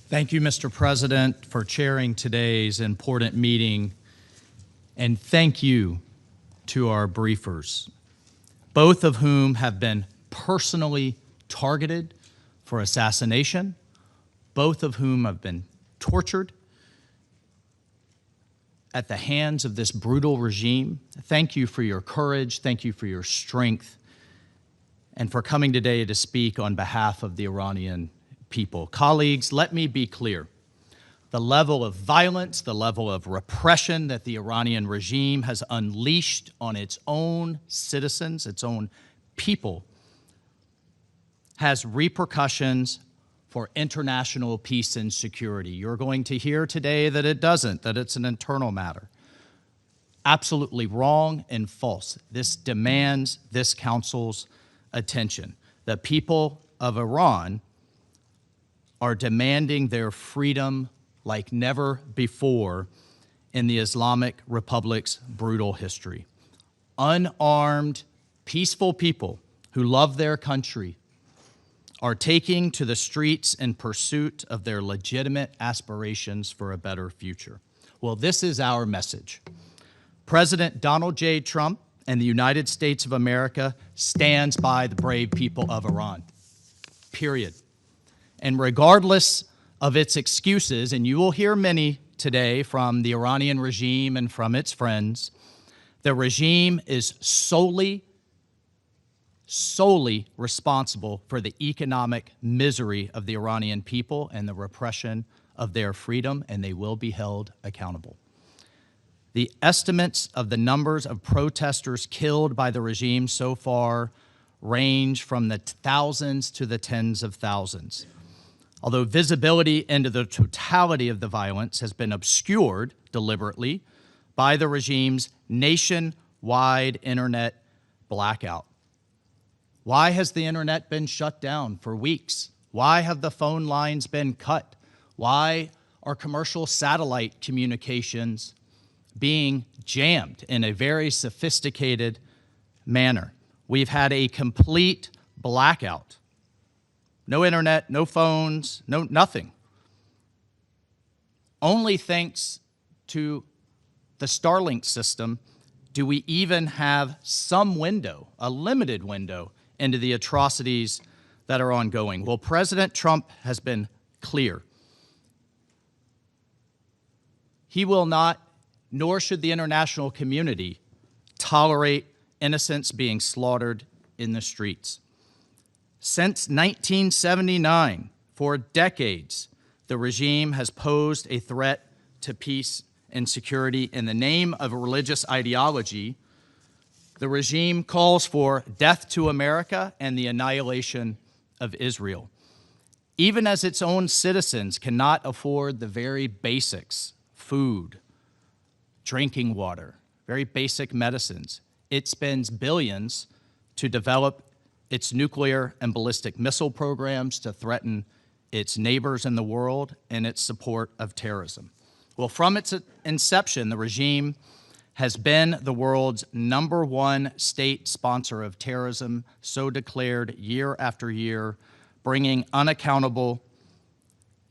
Thank you, Mr. President, for chairing today's important meeting, and thank you to our briefers, both of whom have been personally targeted for assassination, both of whom have been tortured at the hands of this brutal regime. Thank you for your courage, thank you for your strength, and for coming today to speak on behalf of the Iranian people. Colleagues, let me be clear. The level of violence, the level of repression that the Iranian regime has unleashed on its own citizens, its own people, has repercussions for international peace and security. You're going to hear today that it doesn't, that it's an internal matter. Absolutely wrong and false. This demands this council's attention. The people of Iran are demanding their freedom like never before in the Islamic Republic's brutal history. Unarmed, peaceful people who love their country are taking to the streets in pursuit of their legitimate aspirations for a better future. Well, this is our message. President Donald J. Trump and the United States of America stands by the brave people of Iran, period. And regardless of its excuses, and you will hear many today from the Iranian regime and from its friends, the regime is solely responsible for the economic misery of the Iranian people and the repression of their freedom, and they will be held accountable. The estimates of the numbers of protesters killed by the regime so far range from the thousands to the tens of thousands. Although visibility into the totality of the violence has been obscured deliberately by the regime's nationwide internet blackout. Why has the internet been shut down for weeks? Why have the phone lines been cut? Why are commercial satellite communications being jammed in a very sophisticated manner? We've had a complete blackout. No internet, no phones, nothing. Only thanks to the Starlink system do we even have some window, a limited window, into the atrocities that are ongoing. Well, President Trump has been clear. He will not, nor should the international community, tolerate innocents being slaughtered in the streets. Since 1979, for decades, the regime has posed a threat to peace and security in the name of a religious ideology. The regime calls for death to America and the annihilation of Israel. Even as its own citizens cannot afford the very basics, food, drinking water, very basic medicines, it spends billions to develop its nuclear and ballistic missile programs to threaten its neighbors in the world and its support of terrorism. Well, from its inception, the regime has been the world's #1 state sponsor of terrorism, so declared year after year, bringing uncountable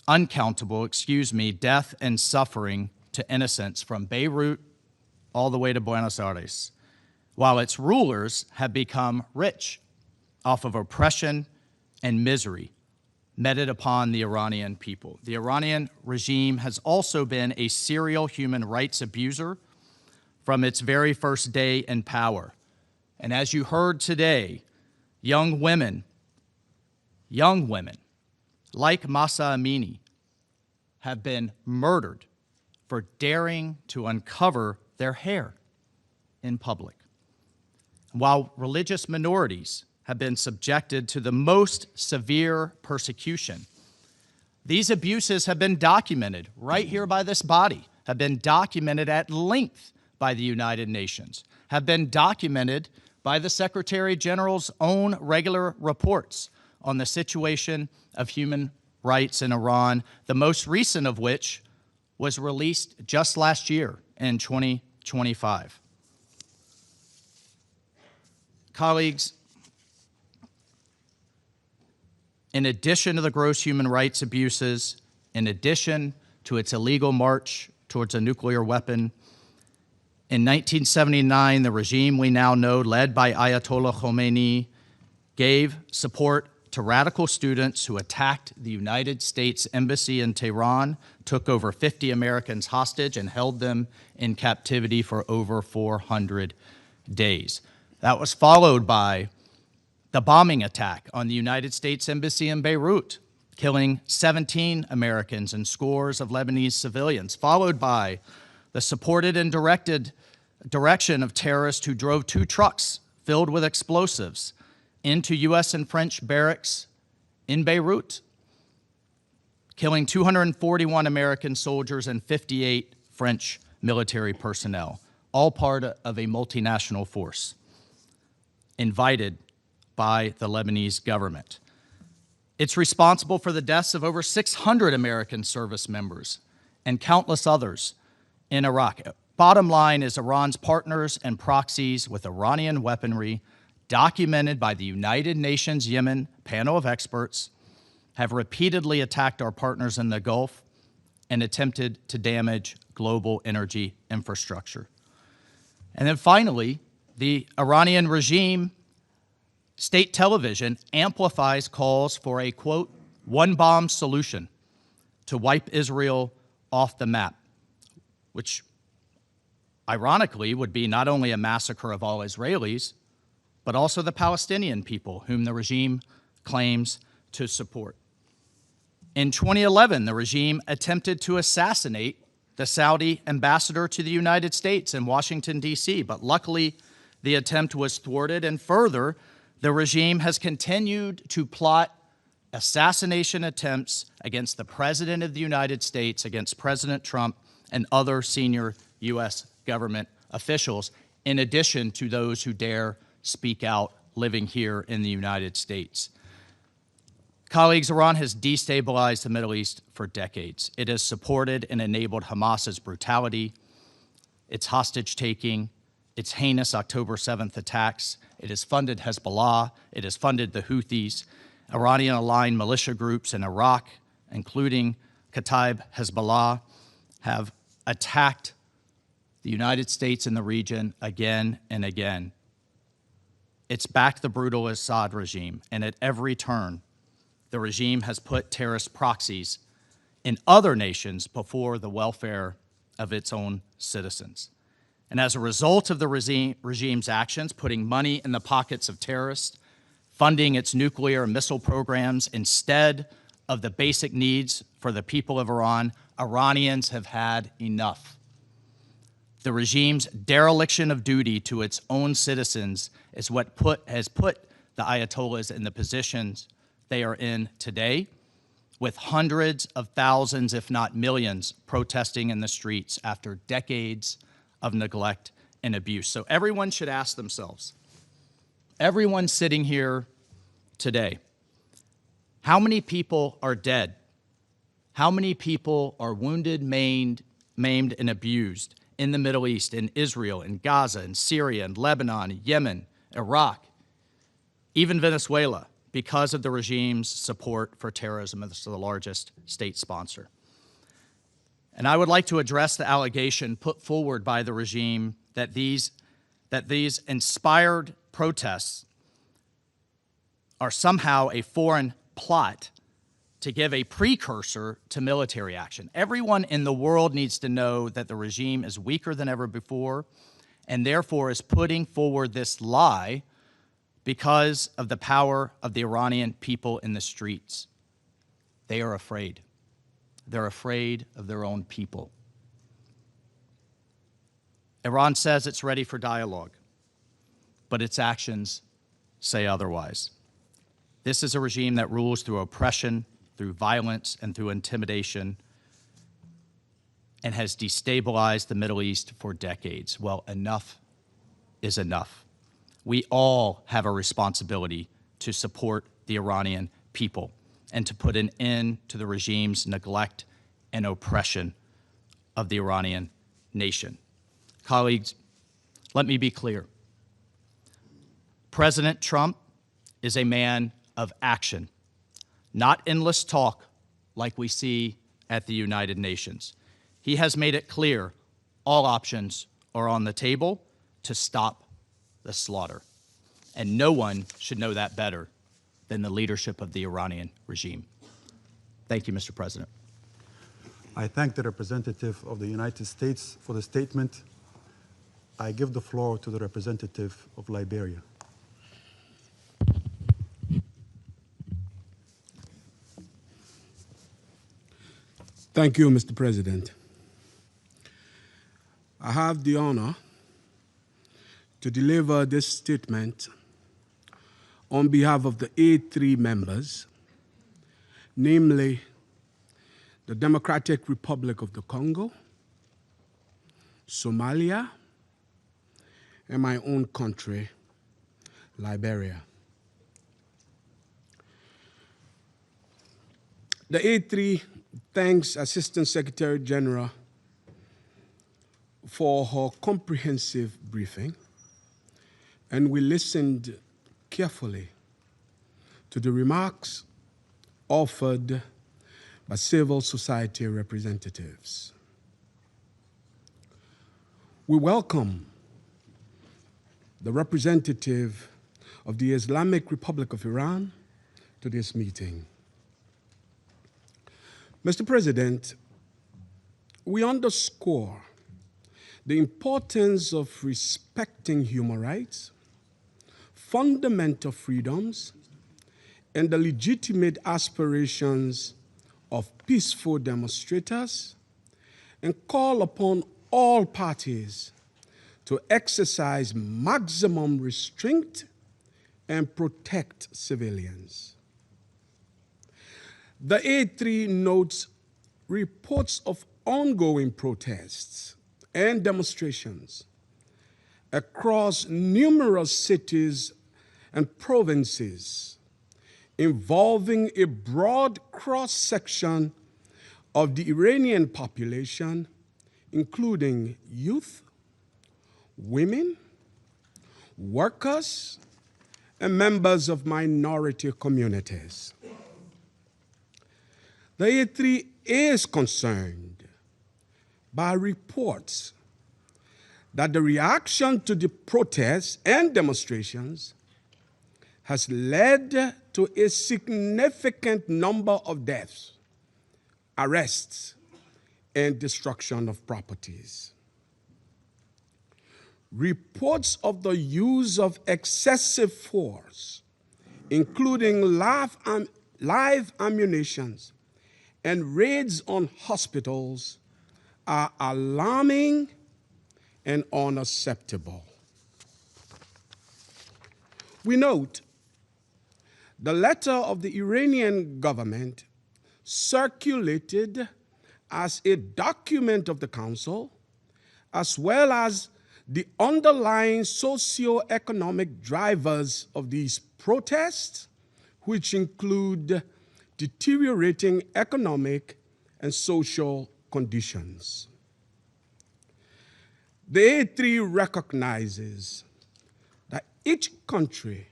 death and suffering to innocents from Beirut all the way to Buenos Aires, while its rulers have become rich off of oppression and misery meted upon the Iranian people. The Iranian regime has also been a serial human rights abuser from its very first day in power. And as you heard today, young women like Mahsa Amini have been murdered for daring to uncover their hair in public, while religious minorities have been subjected to the most severe persecution. These abuses have been documented right here by this body, have been documented at length by the United Nations, have been documented by the Secretary General's own regular reports on the situation of human rights in Iran, the most recent of which was released just last year in 2025. Colleagues, in addition to the gross human rights abuses in addition to its illegal march towards a nuclear weapon. In 1979, the regime we now know, led by Ayatollah Khomeini, gave support to radical students who attacked the United States Embassy in Tehran, took over 50 Americans hostage, and held them in captivity for over 400 days. That was followed by the bombing attack on the United States Embassy in Beirut, killing 17 Americans and scores of Lebanese civilians, followed by the supported and direction of terrorists who drove 2 trucks filled with explosives into U.S. and French barracks in Beirut, killing 241 American soldiers and 58 French military personnel, all part of a multinational force invited by the Lebanese government. It's responsible for the deaths of over 600 American service members and countless others in Iraq. Bottom line is Iran's partners and proxies with Iranian weaponry, documented by the United Nations Yemen panel of experts, have repeatedly attacked our partners in the Gulf and attempted to damage global energy infrastructure. And then finally, the Iranian regime state television amplifies calls for a, quote, one-bomb solution to wipe Israel off the map, which ironically would be not only a massacre of all Israelis, but also the Palestinian people whom the regime claims to support. In 2011, the regime attempted to assassinate the Saudi ambassador to the United States in Washington, D.C., but luckily the attempt was thwarted, and further, the regime has continued to plot assassination attempts against the President of the United States, against President Trump, and other senior U.S. government officials, in addition to those who dare speak out living here in the United States. Colleagues, Iran has destabilized the Middle East for decades. It has supported and enabled Hamas's brutality, its hostage-taking, its heinous October 7th attacks. It has funded Hezbollah. It has funded the Houthis. Iranian-aligned militia groups in Iraq, including Kataib Hezbollah, have attacked the United States and the region again and again. It's backed the brutal Assad regime, and at every turn, the regime has put terrorist proxies in other nations before the welfare of its own citizens. And as a result of the regime's actions, putting money in the pockets of terrorists, funding its nuclear and missile programs instead of the basic needs for the people of Iran, Iranians have had enough. The regime's dereliction of duty to its own citizens is what has put the Ayatollahs in the positions they are in today, with hundreds of thousands, if not millions, protesting in the streets after decades of neglect and abuse. So everyone should ask themselves, everyone sitting here today, how many people are dead? How many people are wounded, maimed, and abused in the Middle East, in Israel, in Gaza, in Syria, in Lebanon, Yemen, Iraq, even Venezuela, because of the regime's support for terrorism as the largest state sponsor? And I would like to address the allegation put forward by the regime that these inspired protests are somehow a foreign plot to give a precursor to military action. Everyone in the world needs to know that the regime is weaker than ever before, and therefore is putting forward this lie because of the power of the Iranian people in the streets. They are afraid. They're afraid of their own people. Iran says it's ready for dialogue, but its actions say otherwise. This is a regime that rules through oppression, through violence, and through intimidation, and has destabilized the Middle East for decades. Well, enough is enough. We all have a responsibility to support the Iranian people and to put an end to the regime's neglect and oppression of the Iranian nation. Colleagues, let me be clear. President Trump is a man of action, not endless talk like we see at the United Nations. He has made it clear all options are on the table to stop the slaughter. And no one should know that better than the leadership of the Iranian regime. Thank you, Mr. President. I thank the representative of the United States for the statement. I give the floor to the representative of Liberia. Thank you, Mr. President. I have the honor to deliver this statement on behalf of the A3 members, namely the Democratic Republic of the Congo, Somalia, and my own country, Liberia. The A3 thanks Assistant Secretary General for her comprehensive briefing, and we listened carefully to the remarks offered by civil society representatives. We welcome the representative of the Islamic Republic of Iran to this meeting. Mr. President, we underscore the importance of respecting human rights, fundamental freedoms, and the legitimate aspirations of peaceful demonstrators, and call upon all parties to exercise maximum restraint and protect civilians. The A3 notes reports of ongoing protests and demonstrations across numerous cities and provinces involving a broad cross-section of the Iranian population, including youth, women, workers, and members of minority communities. The A3 is concerned by reports that the reaction to the protests and demonstrations has led to a significant number of deaths, arrests, and destruction of properties. Reports of the use of excessive force, including live ammunition and raids on hospitals, are alarming and unacceptable. We note the letter of the Iranian government circulated as a document of the Council, as well as the underlying socio-economic drivers of these protests, which include deteriorating economic and social conditions. The A3 recognizes that each country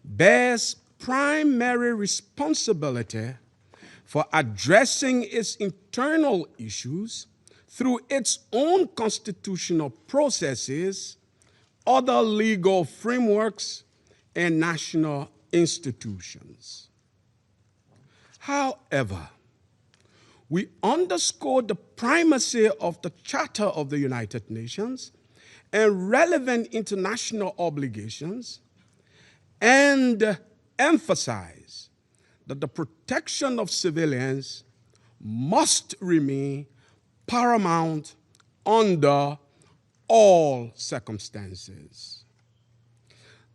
bears primary responsibility for addressing its internal issues through its own constitutional processes, other legal frameworks, and national institutions. However, we underscore the primacy of the Charter of the United Nations and relevant international obligations, and emphasize that the protection of civilians must remain paramount under all circumstances.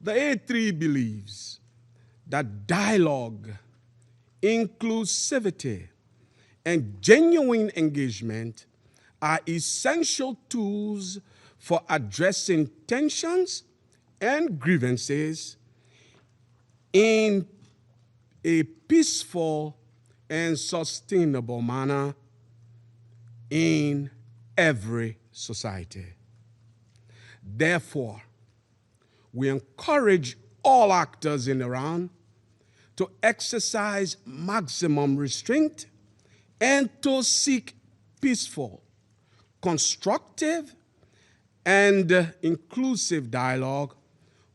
The A3 believes that dialogue, inclusivity, and genuine engagement are essential tools for addressing tensions and grievances in a peaceful and sustainable manner in every society. Therefore, we encourage all actors in Iran to exercise maximum restraint and to seek peaceful, constructive, and inclusive dialogue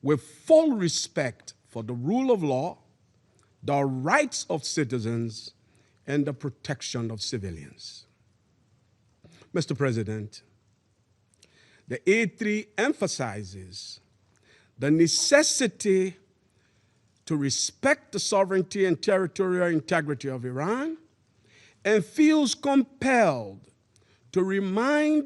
with full respect for the rule of law, the rights of citizens, and the protection of civilians. Mr. President, the A3 emphasizes the necessity to respect the sovereignty and territorial integrity of Iran and feels compelled to remind